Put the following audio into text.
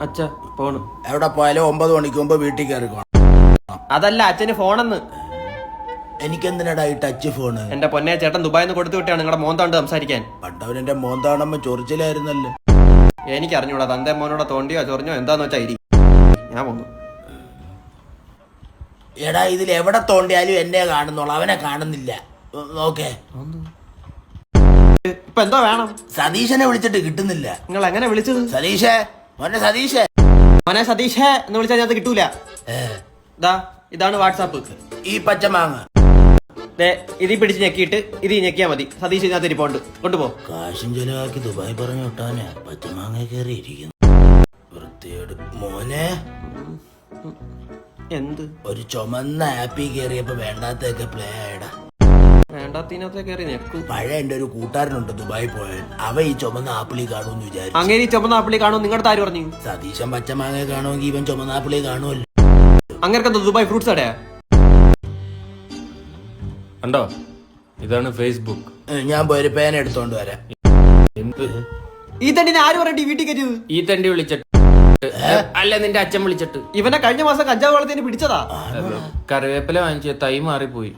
അച്ഛ ഫോണ് എവിടെ പോയാലും 9 മണിക്ക് മുമ്പ് വീട്ടിൽ കയറി കാണാം. അതല്ല അച്ഛന് ഫോണെന്ന്. എനിക്കെന്തിനാടാ ഈ ടച്ച് ഫോണ്? എന്റെ പൊന്നെ ചേട്ടൻ ദുബായിന്ന് കൊടുത്തു വിട്ടാണ് നിങ്ങളുടെ മോന്താണ്ട് സംസാരിക്കാൻ. പണ്ടവനെന്റെ മോന്താണമ്മ ചൊറിച്ചിലായിരുന്നല്ലേ. എനിക്ക് അറിഞ്ഞൂടാ, തന്റെ മോനോടെ തോണ്ടിയോ ചൊറിഞ്ഞോ എന്താന്ന് വെച്ചാ ഇരി. ഞാൻ പോന്നു. എടാ ഇതിൽ എവിടെ തോണ്ടിയാലും എന്നെ കാണുന്നോളൂ, അവനെ കാണുന്നില്ല. നോക്കേ ഇപ്പൊ എന്തോ വേണം? സതീശനെ വിളിച്ചിട്ട് കിട്ടുന്നില്ല. നിങ്ങൾ എങ്ങനെ വിളിച്ചത്? സതീഷേ മോനെ സതീഷേ. മോനെ സതീഷേ എന്ന് വിളിച്ചാൽ ഞാൻ കിട്ടൂല. ഇതാണ് വാട്സാപ്പ്. ഈ പച്ചമാങ്ങ ഇതി പിടിച്ച് ഞെക്കിയിട്ട് ഇത് ഞെക്കിയാ മതി. സതീഷ് ഇതിനകത്ത് ഇരിപ്പുണ്ട്, കൊണ്ടുപോ. കാശും ചെലവാക്കി ദുബായ് പറഞ്ഞു വിട്ടാനെ പച്ചമാങ്ങ കയറിയിരിക്കുന്നു. വൃത്തിയോട് മോനെ എന്ത് ഒരു ചുമന്ന ആപ്പിൽ കയറിയപ്പോ വേണ്ടാത്തൊക്കെ പ്ലേ ആയടാ. വേണ്ടാത്തതിനകത്ത് കയറി ഞെക്കൂ. പഴയ എന്റെ ഒരു കൂട്ടുകാരനുണ്ട് ദുബായി പോയാൽ, അവ ഈ ചുമന്ന ആപ്പിളി കാണുമെന്ന് വിചാരിച്ചു. അങ്ങനെ ഈ ചുമന്ന ആപ്പിളി കാണും നിങ്ങളുടെ ആര് പറഞ്ഞു? സതീശൻ പച്ചമാങ്ങ കാണുമെങ്കിൽ ഇവൻ ചുമന്ന ആപ്പിളി കാണുമല്ലോ. അങ്ങനെ ദുബായ് ഫ്രൂട്ട്സ് അടയാ കണ്ടോ, ഇതാണ് ഫേസ്ബുക്ക്. ഞാൻ പോയി ഒരു പേന എടുത്തോണ്ട് വരാം. ഈ തണ്ടിനെ ആര് പറഞ്ഞിട്ട് വീട്ടിൽ കയറ്റിയത്? ഈ തണ്ടി വിളിച്ചിട്ട് അല്ല, നിന്റെ അച്ഛൻ വിളിച്ചിട്ട്. ഇവനെ കഴിഞ്ഞ മാസം കഞ്ചാവ് വളത്തിന് പിടിച്ചതാ. കറിവേപ്പില വാങ്ങിച്ച തൈ മാറിപ്പോയി.